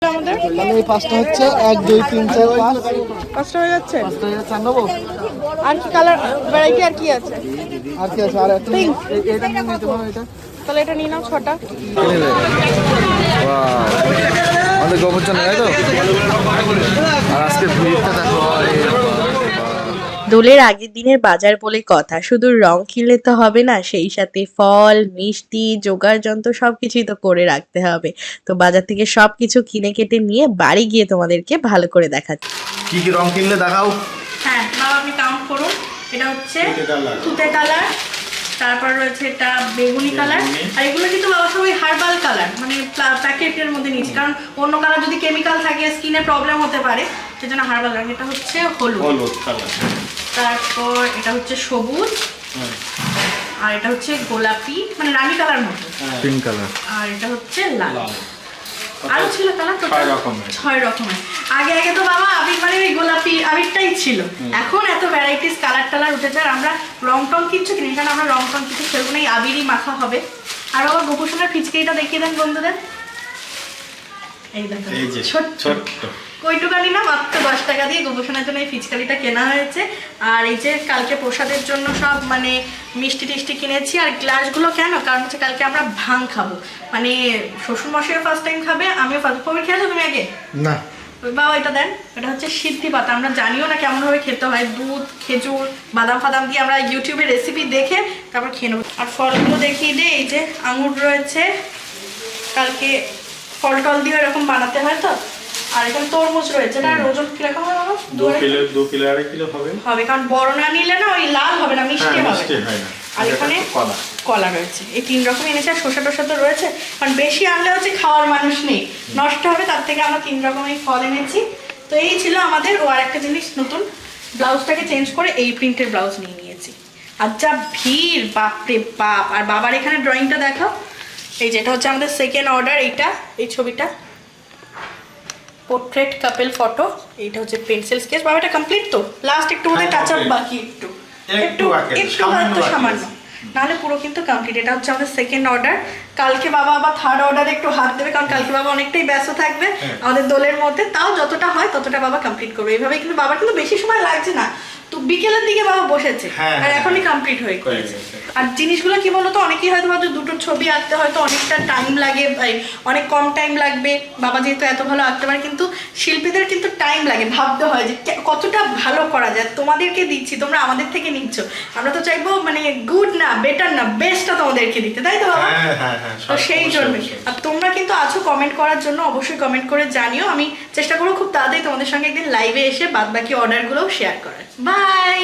এই পাঁচটা হচ্ছে 1 2 3 4 5 পাঁচটা হয়ে যাচ্ছে। আর নেবো আর কি কালার ভ্যারাইটি আর কি আছে? আর কি আছে? আর একটা এটা নিয়ে নিতে পারো। এটা তাহলে এটা নিয়ে নাও 6টা। আমাদের গোবর্ধন তাই তো। আর আজকে ভিড়টা দেখো। দোলের আগের দিনের বাজার বলে কথা, শুধু রং কিনলে তো হবে না, সেই সাথে ফল মিষ্টি জোগাড় যন্ত্র সবকিছুই তো করে রাখতে হবে। তো বাজার থেকে সবকিছু কিনে কেটে নিয়ে বাড়ি গিয়ে তোমাদেরকে ভালো করে দেখাচ্ছি। কি কি রং কিনলে দেখাও। হ্যাঁ নাও, আপনি কাউন্ট করুন। এটা হচ্ছে তুতে কালার, তারপর রয়েছে এটা বেগুনি কালার, আর এগুলো কিন্তু বাবা সবাই হার্বাল কালার, মানে প্যাকেটের মধ্যে নিয়েছি, কারণ অন্য কালার যদি কেমিক্যাল থাকে স্কিনে প্রবলেম হতে পারে, সেজন্য হার্বাল কালার। এটা হচ্ছে হলুদ কালার, তারপর এটা হচ্ছে সবুজ, আর এটা হচ্ছে গোলাপি মানে রানী কালার মতো, পিঙ্ক কালার, আর এটা হচ্ছে লাল। আরো ছিল কালার তো 6 রকমের। আগে আগে তো বাবা আবির মানে ওই গোলাপি আবিরটাই ছিল, এখন এত ভ্যারাইটিস কালার টালার উঠেছে। আর আমরা রং টং কিচ্ছু কিনি, কারণ আমরা রং টং কিছু খেলবো না, এই আবিরই মাখা হবে। আর বাবা গোপুসোনার ফিচকারিটা দেখিয়ে দেন বন্ধুদের। এই দেখো ছোট্ট কইটুকানি না, মাত্র 10 টাকা দিয়ে গোপুসোনার জন্য এই ফিচকারিটা কেনা হয়েছে। আর এই যে কালকে প্রসাদের জন্য সব মানে মিষ্টি টিষ্টি কিনেছি। আর গ্লাসগুলো কেন, কারণ হচ্ছে কালকে আমরা ভাং খাবো, মানে শ্বশুর মশাইও ফার্স্ট টাইম খাবে, আমিও ফার্স্ট। কবে খেয়েছো তুমি আগে? না বাবা এটা দেন, এটা হচ্ছে সিদ্ধি পাতা। আমরা জানিও না কেমন ভাবে খেতে হয়, দুধ খেজুর বাদাম ফাদাম দিয়ে আমরা ইউটিউবে রেসিপি দেখে তারপর খেয়ে নেবো। আর ফলগুলো দেখিয়ে দিই, এই যে আঙুর রয়েছে, কালকে ফল টল দিয়ে এরকম বানাতে হয় তো। আর এখানে তরমুজ রয়েছে, না ওজন কিরকম হবে বাবা? 2 কিলো 2.5 কিলো হবে, কারণ বড় না নিলে না ওই লাল হবে না, মিষ্টি হবে। আর এখানে কলা রয়েছে, এই 3 রকম এনেছে। আর শসা টসা তো রয়েছে, কারণ বেশি আনলে হচ্ছে খাওয়ার মানুষ নেই, নষ্ট হবে, তার থেকে আমরা 3 রকমের ফল এনেছি। তো এই ছিল আমাদের। ও আর একটা জিনিস নতুন, ব্লাউজটাকে চেঞ্জ করে এই প্রিন্টের ব্লাউজ নিয়ে নিয়েছি। আর যা ভিড়, বাপরে বাপ। আর বাবার এখানে ড্রয়িংটা দেখাও, এই যেটা হচ্ছে আমাদের সেকেন্ড অর্ডার, এইটা এই ছবিটা পোর্ট্রেট কাপল ফটো, এইটা হচ্ছে পেন্সিল স্কেচ। বাবা এটা কমপ্লিট তো, লাস্ট একটু বোধহয় টাচ আপ বাকি, একটু সামান্য, নাহলে পুরো কিন্তু কমপ্লিট। এটা হচ্ছে আমাদের সেকেন্ড অর্ডার। কালকে বাবা আবার থার্ড অর্ডারে একটু হাত দেবে, কারণ কালকে বাবা অনেকটাই ব্যস্ত থাকবে আমাদের দোলের মধ্যে। তাও যতটা হয় ততটা বাবা কমপ্লিট করবে এইভাবে, কিন্তু বাবার কিন্তু বেশি সময় লাগছে না, তো বিকেলের দিকে বাবা বসেছে, আর এখনই কমপ্লিট হয়ে গেছে। আর জিনিসগুলো কি বলতো, অনেকেই হয়তো ভাবছো দুটো ছবি আঁকতে হয়তো অনেকটা টাইম লাগে, অনেক কম টাইম লাগবে, বাবা যেহেতু এত ভালো আঁকতে পারে। কিন্তু শিল্পীদের কিন্তু টাইম লাগে, ভাবতে হয় যে কতটা ভালো করা যায়। তোমাদেরকে দিচ্ছি, তোমরা আমাদের থেকে নিচ্ছ, আমরা তো চাইবো মানে গুড না বেটার না বেস্টটা তোমাদেরকে দিতে, তাই তো বাবা? তো সেই জন্য। আর তোমরা কিন্তু আছো কমেন্ট করার জন্য, অবশ্যই কমেন্ট করে জানিও। আমি চেষ্টা করবো খুব তাড়াতাড়ি তোমাদের সঙ্গে একদিন লাইভে এসে বাদ বাকি অর্ডারগুলোও শেয়ার করার। বাই।